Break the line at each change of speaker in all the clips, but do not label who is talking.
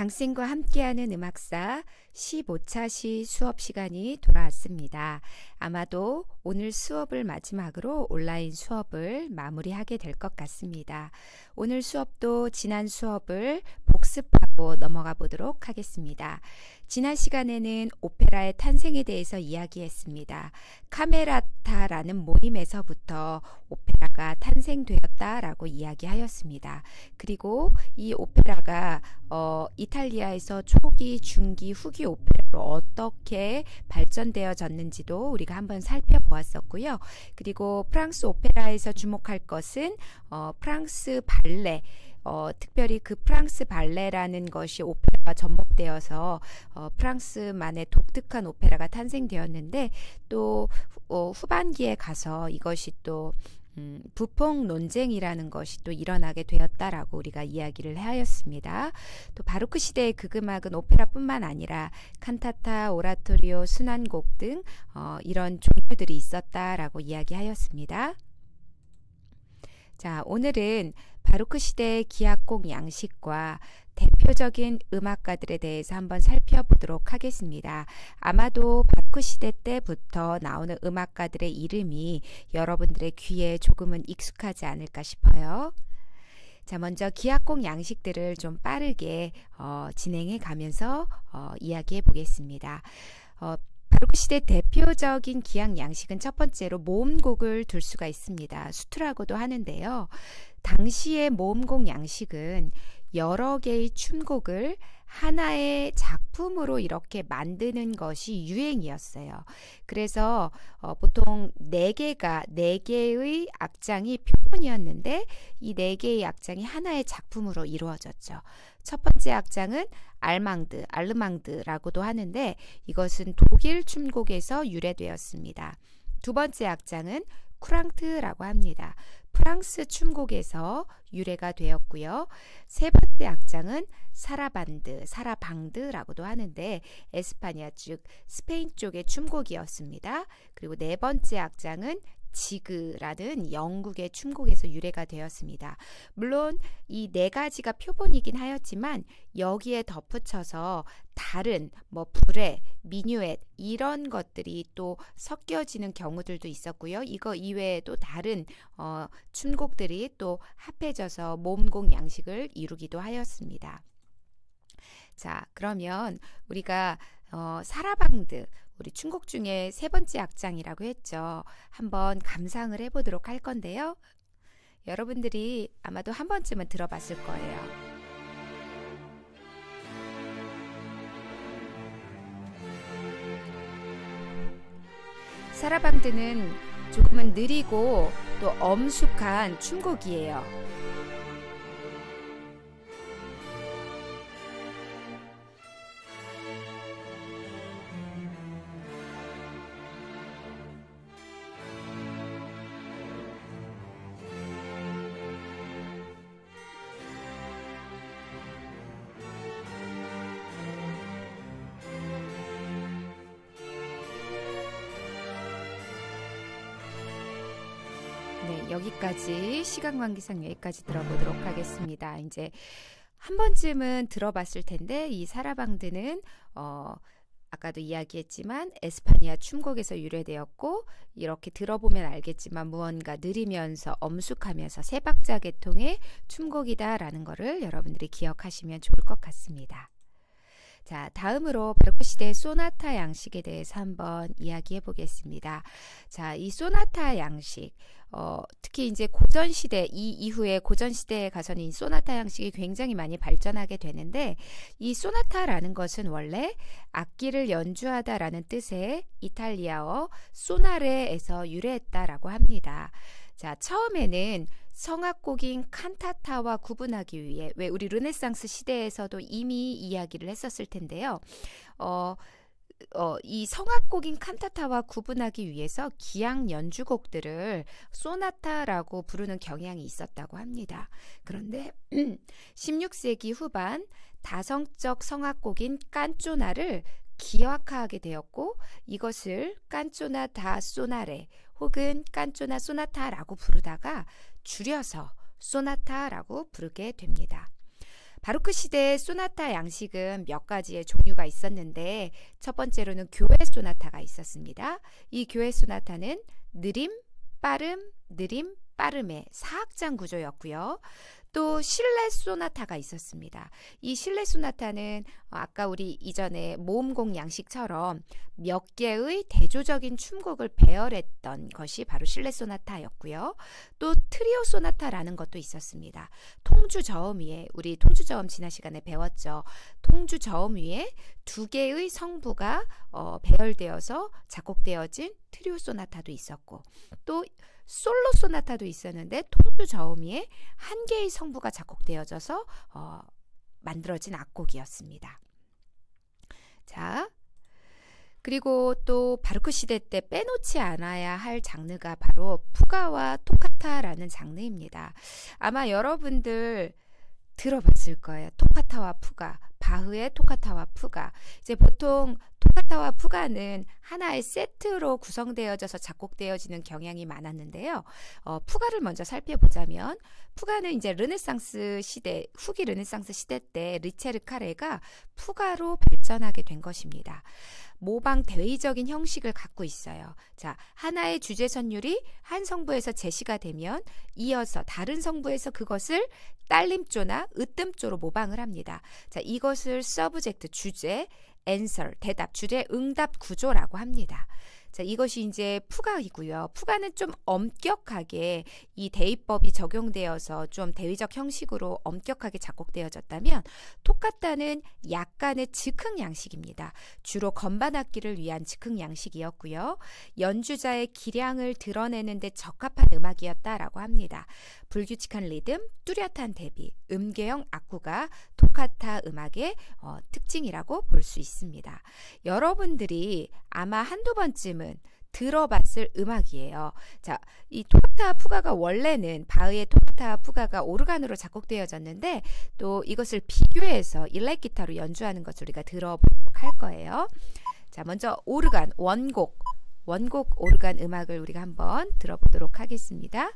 강쌤과 함께하는 음악사 15차 시 수업 시간이 돌아왔습니다. 아마도 오늘 수업을 마지막으로 온라인 수업을 마무리하게 될 것 같습니다. 오늘 수업도 지난 수업을 복습하고 넘어가 보도록 하겠습니다. 지난 시간에는 오페라의 탄생에 대해서 이야기했습니다. 카메라타라는 모임에서부터 오페라가 탄생되었다라고 이야기하였습니다. 그리고 이 오페라가 이탈리아에서 초기, 중기, 후기 오페라로 어떻게 발전되어졌는지도 우리가 한번 살펴보았었고요. 그리고 프랑스 오페라에서 주목할 것은 프랑스 발레, 특별히 그 프랑스 발레라는 것이 오페라가 접목되어서 프랑스만의 독특한 오페라가 탄생되었는데 또 후반기에 가서 이것이 또 부폭 논쟁이라는 것이 또 일어나게 되었다라고 우리가 이야기를 하였습니다. 또 바로크 시대의 극음악은 오페라뿐만 아니라 칸타타, 오라토리오, 순환곡 등 이런 종류들이 있었다라고 이야기하였습니다. 자, 오늘은 바로크 시대의 기악곡 양식과 대표적인 음악가들에 대해서 한번 살펴보도록 하겠습니다. 아마도 바로크 시대 때부터 나오는 음악가들의 이름이 여러분들의 귀에 조금은 익숙하지 않을까 싶어요. 자, 먼저 기악곡 양식들을 좀 빠르게 진행해 가면서 이야기해 보겠습니다. 바로크 시대 대표적인 기악 양식은 첫 번째로 모음곡을 둘 수가 있습니다. 수트라고도 하는데요. 당시의 모음곡 양식은 여러 개의 춤곡을 하나의 작품으로 이렇게 만드는 것이 유행이었어요. 그래서 보통 4개의 악장이 표본이었는데 이 4개의 악장이 하나의 작품으로 이루어졌죠. 첫 번째 악장은 알르망드라고도 하는데 이것은 독일 춤곡에서 유래되었습니다. 두 번째 악장은 쿠랑트라고 합니다. 프랑스 춤곡에서 유래가 되었고요. 세 번째 악장은 사라방드라고도 하는데 에스파냐 즉 스페인 쪽의 춤곡이었습니다. 그리고 네 번째 악장은 지그라는 영국의 춤곡에서 유래가 되었습니다. 물론 이 네 가지가 표본이긴 하였지만 여기에 덧붙여서 다른 브레, 미뉴엣 이런 것들이 또 섞여지는 경우들도 있었고요. 이거 이외에도 다른 춤곡들이 또 합해져서 모음곡 양식을 이루기도 하였습니다. 자, 그러면 우리가 사라방드 우리 춤곡 중에 세 번째 악장이라고 했죠. 한번 감상을 해보도록 할 건데요. 여러분들이 아마도 한 번쯤은 들어봤을 거예요. 사라방드는 조금은 느리고 또 엄숙한 춤곡이에요. 네, 여기까지 시간 관계상 여기까지 들어보도록 하겠습니다. 이제 한 번쯤은 들어봤을 텐데 이 사라방드는 아까도 이야기했지만 에스파니아 춤곡에서 유래되었고 이렇게 들어보면 알겠지만 무언가 느리면서 엄숙하면서 세 박자 계통의 춤곡이다라는 것을 여러분들이 기억하시면 좋을 것 같습니다. 자, 다음으로 바로크 시대의 소나타 양식에 대해서 한번 이야기해 보겠습니다. 자, 이 소나타 양식, 특히 이제 고전시대, 이 이후에 고전시대에 가서는 이 소나타 양식이 굉장히 많이 발전하게 되는데 이 소나타라는 것은 원래 악기를 연주하다라는 뜻의 이탈리아어 소나레에서 유래했다라고 합니다. 자, 처음에는 성악곡인 칸타타와 구분하기 위해 왜 우리 르네상스 시대에서도 이미 이야기를 했었을 텐데요. 이 성악곡인 칸타타와 구분하기 위해서 기악 연주곡들을 소나타라고 부르는 경향이 있었다고 합니다. 그런데 16세기 후반 다성적 성악곡인 깐쪼나를 기억하게 되었고 이것을 깐쪼나 다 소나레 혹은 깐쪼나 소나타라고 부르다가 줄여서 소나타라고 부르게 됩니다. 바로크 시대의 소나타 양식은 몇 가지의 종류가 있었는데 첫 번째로는 교회 소나타가 있었습니다. 이 교회 소나타는 느림, 빠름, 느림, 빠름의 4악장 구조였고요. 또 실내 소나타가 있었습니다. 이 실내 소나타는 아까 우리 이전에 모음곡 양식처럼 몇 개의 대조적인 춤곡을 배열했던 것이 바로 실내 소나타였고요. 또 트리오 소나타라는 것도 있었습니다. 통주 저음 위에, 우리 통주 저음 지난 시간에 배웠죠. 통주 저음 위에 두 개의 성부가 배열되어서 작곡되어진 트리오 소나타도 있었고, 또 솔로 소나타도 있었는데 통주 저음 위에 한 개의 성부가 작곡되어져서 만들어진 악곡이었습니다. 자, 그리고 또 바로크 시대 때 빼놓지 않아야 할 장르가 바로 푸가와 토카타라는 장르입니다. 아마 여러분들 들어봤을 거예요. 토카타와 푸가, 바흐의 토카타와 푸가. 이제 보통 토카타와 푸가는 하나의 세트로 구성되어져서 작곡되어지는 경향이 많았는데요. 푸가를 먼저 살펴보자면, 푸가는 이제 르네상스 시대, 후기 르네상스 시대 때 리체르 카레가 푸가로 발전하게 된 것입니다. 모방 대의적인 형식을 갖고 있어요. 자, 하나의 주제 선율이 한 성부에서 제시가 되면 이어서 다른 성부에서 그것을 딸림조나 으뜸조로 모방을 합니다. 자, 이것을 서브젝트, 주제, answer, 대답, 주제, 응답 구조라고 합니다. 자, 이것이 이제 푸가이고요. 푸가는 좀 엄격하게 이 대의법이 적용되어서 좀 대의적 형식으로 엄격하게 작곡되어졌다면, 토카타는 약간의 즉흥 양식입니다. 주로 건반 악기를 위한 즉흥 양식이었고요. 연주자의 기량을 드러내는 데 적합한 음악이었다라고 합니다. 불규칙한 리듬, 뚜렷한 대비, 음계형 악구가 토카타 음악의 특징이라고 볼 수 있습니다. 여러분들이 아마 한두 번쯤은 들어봤을 음악이에요. 자, 이 토카타 푸가가 원래는 바흐의 토카타 푸가가 오르간으로 작곡되어졌는데, 또 이것을 비교해서 일렉 기타로 연주하는 것을 우리가 들어보도록 할 거예요. 자, 먼저 오르간, 원곡 오르간 음악을 우리가 한번 들어보도록 하겠습니다.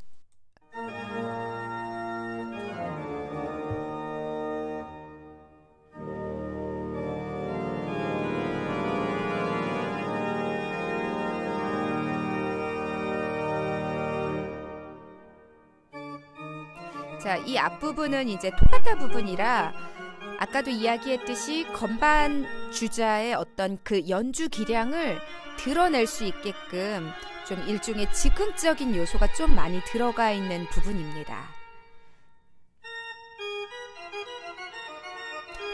자, 이 앞부분은 이제 토카타 부분이라 아까도 이야기했듯이 건반 주자의 어떤 그 연주 기량을 드러낼 수 있게끔 좀 일종의 즉흥적인 요소가 좀 많이 들어가 있는 부분입니다.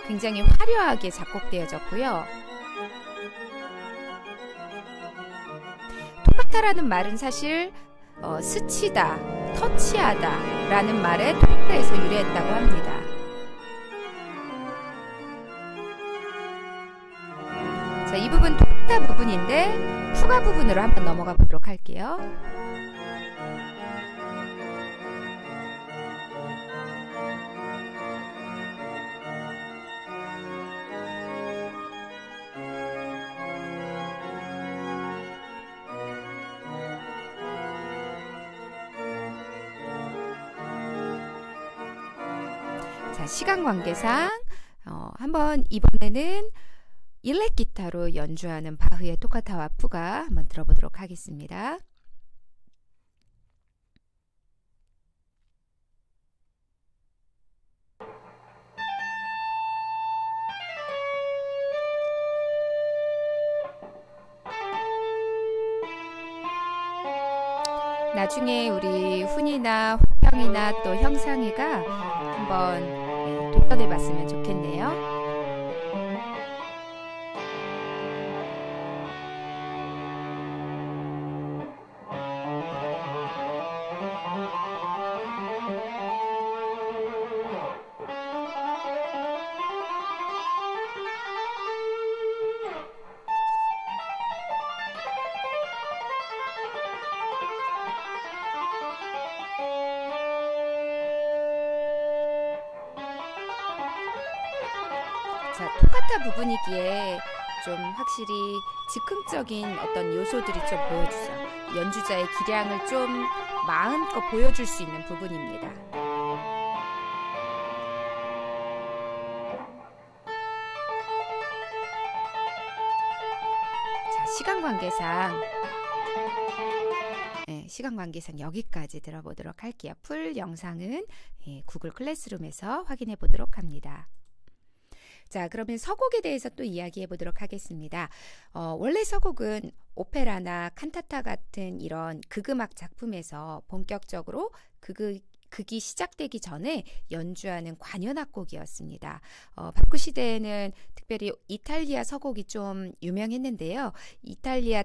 굉장히 화려하게 작곡되어졌고요. 토카타라는 말은 사실 스치다, 터치하다 라는 말에 토카타에서 유래했다고 합니다. 자, 이 부분 토카타 부분인데 푸가 부분으로 한번 넘어가 보도록 할게요. 자, 시간 관계상 한번 이번에는 일렉 기타로 연주하는 바흐의 토카타와 푸가 한번 들어보도록 하겠습니다. 나중에 우리 훈이나 호평이나 또 형상이가 한번 도전해 봤으면 좋겠네요. 자, 토카타 부분이기에 좀 확실히 즉흥적인 어떤 요소들이 좀 보여주죠. 연주자의 기량을 좀 마음껏 보여줄 수 있는 부분입니다. 시간 관계상 시간 관계상 여기까지 들어보도록 할게요. 풀 영상은 구글 클래스룸에서 확인해 보도록 합니다. 자, 그러면 서곡에 대해서 또 이야기해 보도록 하겠습니다. 원래 서곡은 오페라나 칸타타 같은 이런 극음악 작품에서 본격적으로 극이 시작되기 전에 연주하는 관현악곡이었습니다. 바로크 시대에는 특별히 이탈리아 서곡이 좀 유명했는데요.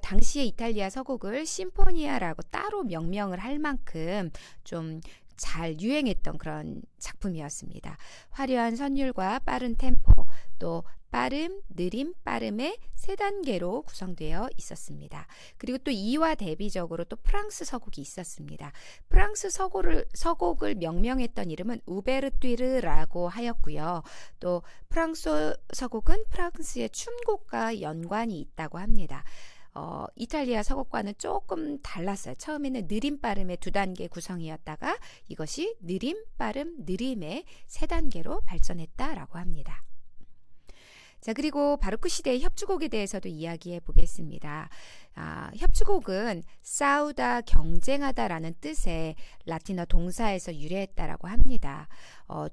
당시의 이탈리아 서곡을 심포니아라고 따로 명명을 할 만큼 좀 잘 유행했던 그런 작품이었습니다. 화려한 선율과 빠른 템포, 또 빠름, 느림, 빠름의 세 단계로 구성되어 있었습니다. 그리고 또 이와 대비적으로 또 프랑스 서곡이 있었습니다. 프랑스 서곡을 명명했던 이름은 우베르투르라고 하였고요. 또 프랑스 서곡은 프랑스의 춤곡과 연관이 있다고 합니다. 이탈리아 서곡과는 조금 달랐어요. 처음에는 느림, 빠름의 두 단계 구성이었다가 이것이 느림, 빠름, 느림의 세 단계로 발전했다라고 합니다. 자, 그리고 바로크 시대의 협주곡에 대해서도 이야기해 보겠습니다. 협주곡은 싸우다, 경쟁하다라는 뜻의 라틴어 동사에서 유래했다라고 합니다.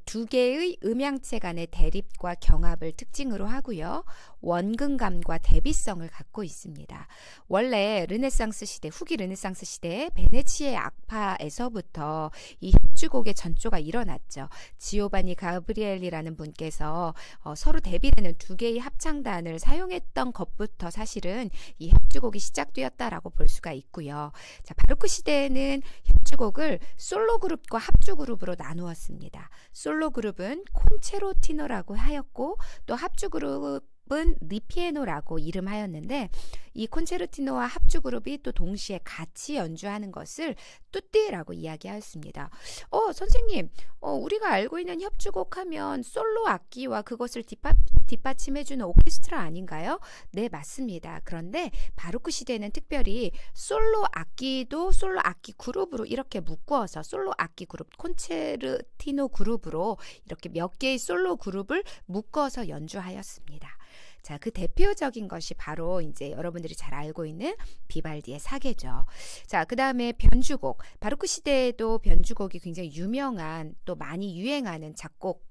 두 개의 음향체 간의 대립과 경합을 특징으로 하고요. 원근감과 대비성을 갖고 있습니다. 원래 르네상스 시대, 후기 르네상스 시대에 베네치의 악파에서부터 이 협주곡의 전조가 일어났죠. 지오바니 가브리엘리라는 분께서 서로 대비되는 두 개의 합창단을 사용했던 것부터 사실은 이 협주곡이 시작되었다라고 볼 수가 있고요. 자, 바로크 시대에는 협주곡을 솔로 그룹과 합주 그룹으로 나누었습니다. 솔로 그룹은 콘체르티노라고 하였고 또 합주 그룹은 리피에노라고 이름하였는데 이 콘체르티노와 합주 그룹이 또 동시에 같이 연주하는 것을 뚜띠라고 이야기하였습니다. 선생님, 우리가 알고 있는 협주곡 하면 솔로 악기와 그것을 뒷받침해주는 오케스트라 아닌가요? 네, 맞습니다. 그런데 바로크 시대는 특별히 솔로 악기도 솔로 악기 그룹으로 이렇게 묶어서 솔로 악기 그룹, 콘체르티노 그룹으로 이렇게 몇 개의 솔로 그룹을 묶어서 연주하였습니다. 자, 그 대표적인 것이 바로 이제 여러분들이 잘 알고 있는 비발디의 사계죠. 자, 그 다음에 변주곡. 바로크 시대에도 변주곡이 굉장히 유명한 또 많이 유행하는 작곡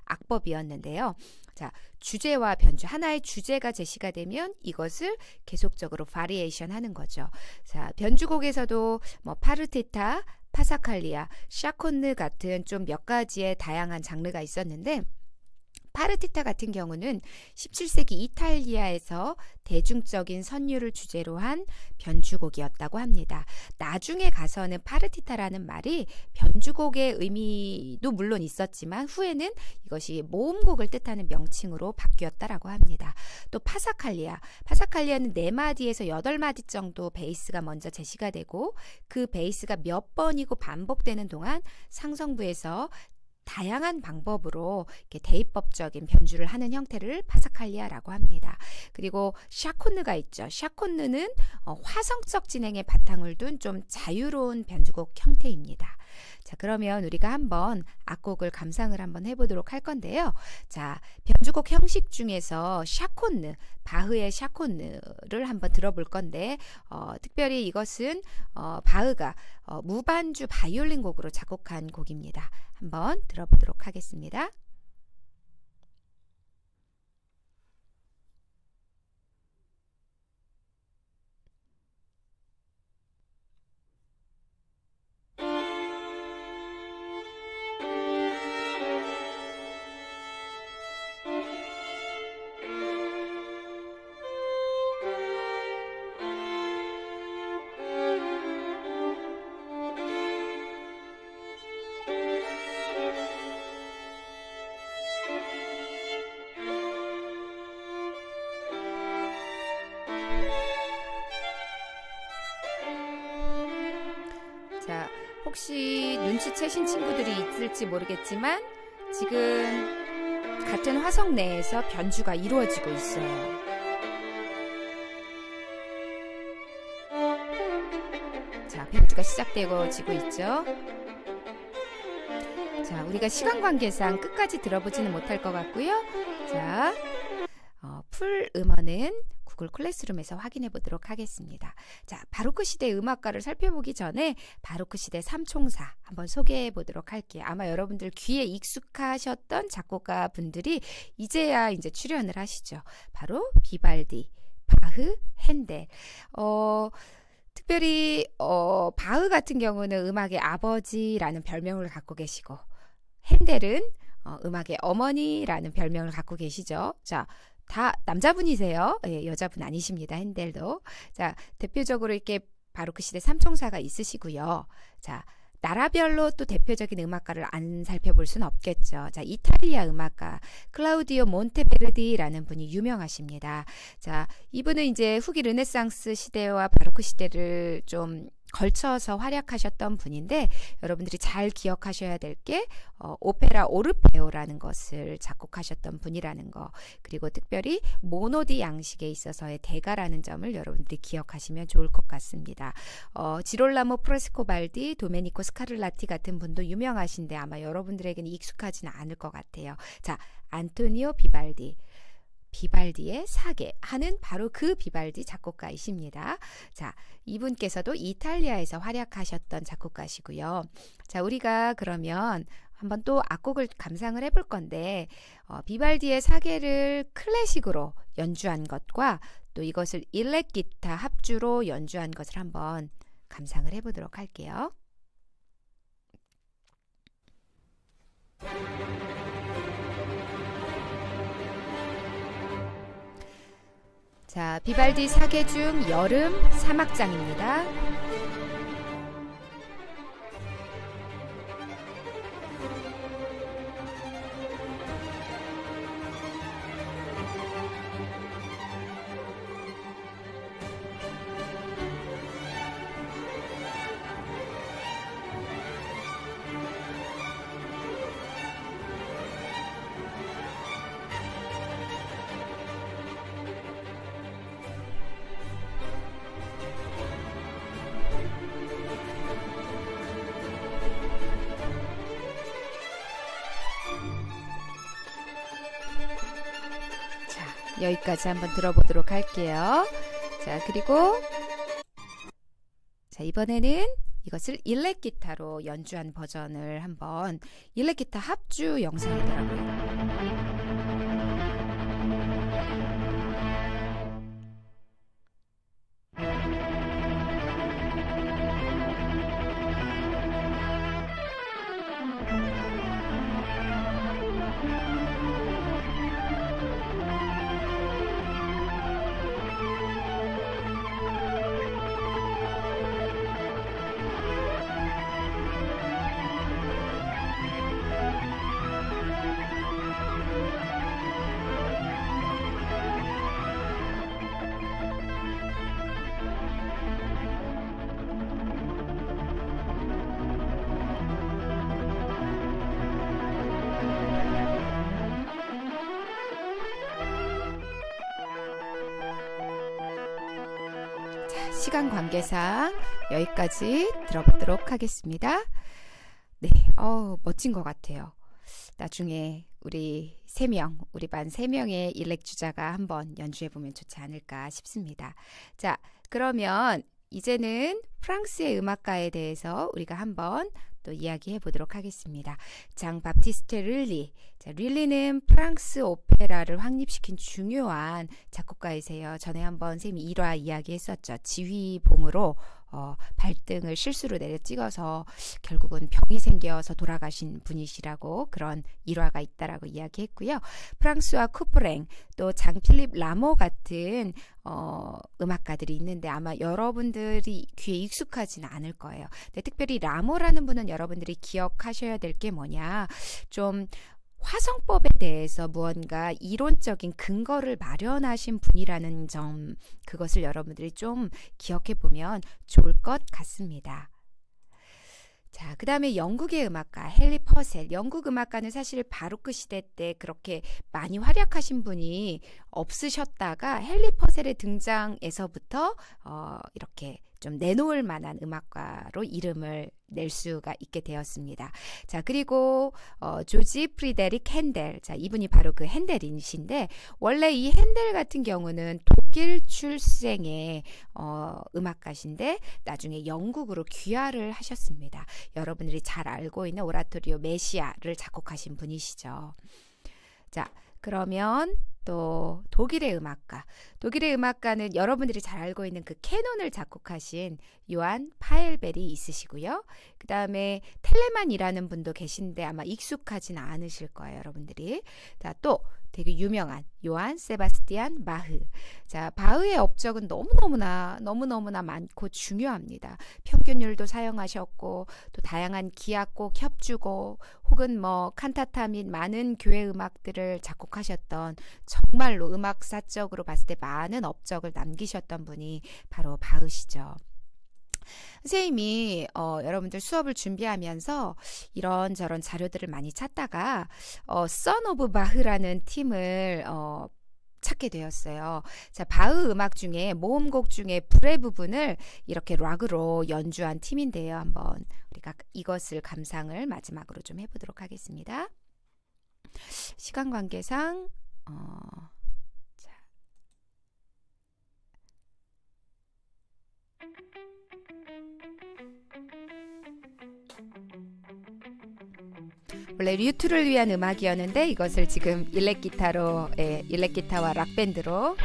악법이었는데요. 자, 주제와 변주, 하나의 주제가 제시가 되면 이것을 계속적으로 바리에이션 하는 거죠. 자, 변주곡에서도 뭐 파르티타, 파사칼리아, 샤콘느 같은 좀 몇 가지의 다양한 장르가 있었는데 파르티타 같은 경우는 17세기 이탈리아에서 대중적인 선율을 주제로 한 변주곡이었다고 합니다. 나중에 가서는 파르티타라는 말이 변주곡의 의미도 물론 있었지만 후에는 이것이 모음곡을 뜻하는 명칭으로 바뀌었다라고 합니다. 또 파사칼리아는 4마디에서 8마디 정도 베이스가 먼저 제시가 되고 그 베이스가 몇 번이고 반복되는 동안 상성부에서 다양한 방법으로 이렇게 대입법적인 변주를 하는 형태를 파사칼리아라고 합니다. 그리고 샤콘느가 있죠. 샤콘느는 화성적 진행에 바탕을 둔 좀 자유로운 변주곡 형태입니다. 자, 그러면 우리가 한번 악곡을 감상을 한번 해보도록 할 건데요. 자, 변주곡 형식 중에서 샤콘느, 바흐의 샤콘느를 한번 들어볼 건데 특별히 이것은 바흐가 무반주 바이올린 곡으로 작곡한 곡입니다. 한번 들어보도록 하겠습니다. 자, 혹시 눈치채신 친구들이 있을지 모르겠지만 지금 같은 화성 내에서 변주가 이루어지고 있어요. 자, 변주가 시작되고 있죠. 자, 우리가 시간 관계상 끝까지 들어보지는 못할 것 같고요. 자, 풀 음원은 구글 구글 클래스룸에서 확인해 보도록 하겠습니다. 자, 바로크 시대 음악가를 살펴보기 전에 바로크 시대 삼총사 한번 소개해 보도록 할게요. 아마 여러분들 귀에 익숙하셨던 작곡가 분들이 이제야 이제 출연을 하시죠. 바로 비발디, 바흐, 핸델. 특별히 바흐 같은 경우는 음악의 아버지라는 별명을 갖고 계시고, 핸델은 음악의 어머니라는 별명을 갖고 계시죠. 자, 다 남자분이세요. 예, 여자분 아니십니다. 핸델도. 자, 대표적으로 이렇게 바로크 시대 삼총사가 있으시고요. 자, 나라별로 또 대표적인 음악가를 안 살펴볼 수는 없겠죠. 자, 이탈리아 음악가 클라우디오 몬테베르디라는 분이 유명하십니다. 자, 이분은 이제 후기 르네상스 시대와 바로크 시대를 좀 걸쳐서 활약하셨던 분인데, 여러분들이 잘 기억하셔야 될 게 오페라 오르페오라는 것을 작곡하셨던 분이라는 거, 그리고 특별히 모노디 양식에 있어서의 대가라는 점을 여러분들이 기억하시면 좋을 것 같습니다. 지롤라모 프레스코발디, 도메니코 스카를라티 같은 분도 유명하신데 아마 여러분들에게는 익숙하지는 않을 것 같아요. 자, 안토니오 비발디, 비발디의 사계 하는 바로 그 비발디 작곡가이십니다. 자, 이분께서도 이탈리아에서 활약하셨던 작곡가시고요. 자, 우리가 그러면 한번 또 악곡을 감상을 해볼 건데, 비발디의 사계를 클래식으로 연주한 것과 또 이것을 일렉 기타 합주로 연주한 것을 한번 감상을 해보도록 할게요. 자, 비발디 사계 중 여름 3악장입니다. 여기까지 한번 들어보도록 할게요. 자, 그리고 자, 이번에는 이것을 일렉 기타로 연주한 버전을 한번, 일렉 기타 합주 영상이더라고요. 시간 관계상 여기까지 들어보도록 하겠습니다. 네, 멋진 것 같아요. 나중에 우리 3명, 우리 반 3명의 일렉 주자가 한번 연주해보면 좋지 않을까 싶습니다. 자, 그러면 이제는 프랑스의 음악가에 대해서 우리가 한번 또 이야기해 보도록 하겠습니다. 장 바프티스테 릴리. 자, 릴리는 프랑스 오페라를 확립시킨 중요한 작곡가이세요. 전에 한번 쌤이 1화 이야기했었죠. 지휘봉으로 발등을 실수로 내려 찍어서 결국은 병이 생겨서 돌아가신 분이시라고 그런 일화가 있다라고 이야기했고요. 프랑스와 쿠프랭, 또 장필립 라모 같은 음악가들이 있는데 아마 여러분들이 귀에 익숙하지는 않을 거예요. 근데 특별히 라모라는 분은 여러분들이 기억하셔야 될 게 뭐냐, 좀 화성법에 대해서 무언가 이론적인 근거를 마련하신 분이라는 점, 그것을 여러분들이 좀 기억해 보면 좋을 것 같습니다. 자, 그 다음에 영국의 음악가 헨리 퍼셀. 영국 음악가는 사실 바로크 시대 때 그렇게 많이 활약하신 분이 없으셨다가 헨리 퍼셀의 등장에서부터 이렇게 좀 내놓을 만한 음악가로 이름을 낼 수가 있게 되었습니다. 자, 그리고 조지 프리데릭 핸델. 자, 이분이 바로 그 핸델이신데 원래 이 핸델 같은 경우는 독일 출생의 음악가신데 나중에 영국으로 귀화를 하셨습니다. 여러분들이 잘 알고 있는 오라토리오 메시아를 작곡하신 분이시죠. 자, 그러면 또 독일의 음악가는 여러분들이 잘 알고 있는 그 캐논을 작곡하신 요한 파엘벨이 있으시고요. 그 다음에 텔레만이라는 분도 계신데 아마 익숙하진 않으실 거예요, 여러분들이. 자, 또 되게 유명한 요한 세바스티안 바흐. 자, 바흐의 업적은 너무너무나 많고 중요합니다. 평균율도 사용하셨고 또 다양한 기악곡 협주곡 혹은 뭐 칸타타 및 많은 교회 음악들을 작곡하셨던 정말로 음악사적으로 봤을 때 많은 업적을 남기셨던 분이 바로 바흐시죠. 선생님이 여러분들 수업을 준비하면서 이런저런 자료들을 많이 찾다가 Son of Bach라는 팀을 찾게 되었어요. 자, 바흐 음악 중에 모음곡 중에 불의 부분을 이렇게 락으로 연주한 팀인데요. 한번 우리가 이것을 감상을 마지막으로 좀 해보도록 하겠습니다. 시간 관계상 자. 원래 류트를 위한 음악이었는데 이것을 지금 일렉기타로, 일렉기타와 락밴드로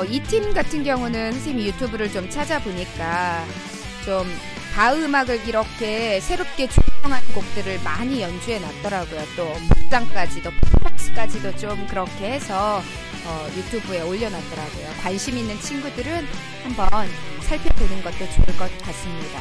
이 팀 같은 경우는 선생님이 유튜브를 좀 찾아보니까 좀 바흐 음악을 이렇게 새롭게 조명한 곡들을 많이 연주해 놨더라고요. 또 목장까지도 팝박스까지도 좀 그렇게 해서 유튜브에 올려놨더라고요. 관심 있는 친구들은 한번 살펴보는 것도 좋을 것 같습니다.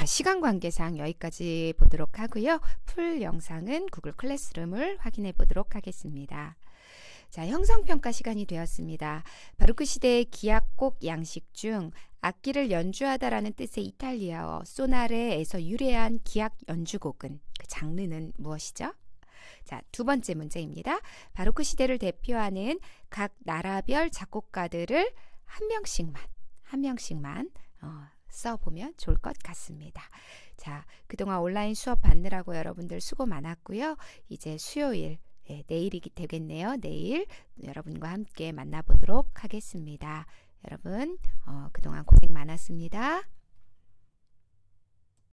시간 관계상 여기까지 보도록 하고요. 풀 영상은 구글 클래스룸을 확인해 보도록 하겠습니다. 자, 형성평가 시간이 되었습니다. 바로크 시대의 기악곡 양식 중 악기를 연주하다라는 뜻의 이탈리아어 소나레에서 유래한 기악 연주곡은 그 장르는 무엇이죠? 자, 두 번째 문제입니다. 바로크 시대를 대표하는 각 나라별 작곡가들을 한 명씩만 써보면 좋을 것 같습니다. 자, 그동안 온라인 수업 받느라고 여러분들 수고 많았고요. 이제 수요일, 내일이 되겠네요. 내일 여러분과 함께 만나보도록 하겠습니다. 여러분, 그동안 고생 많았습니다.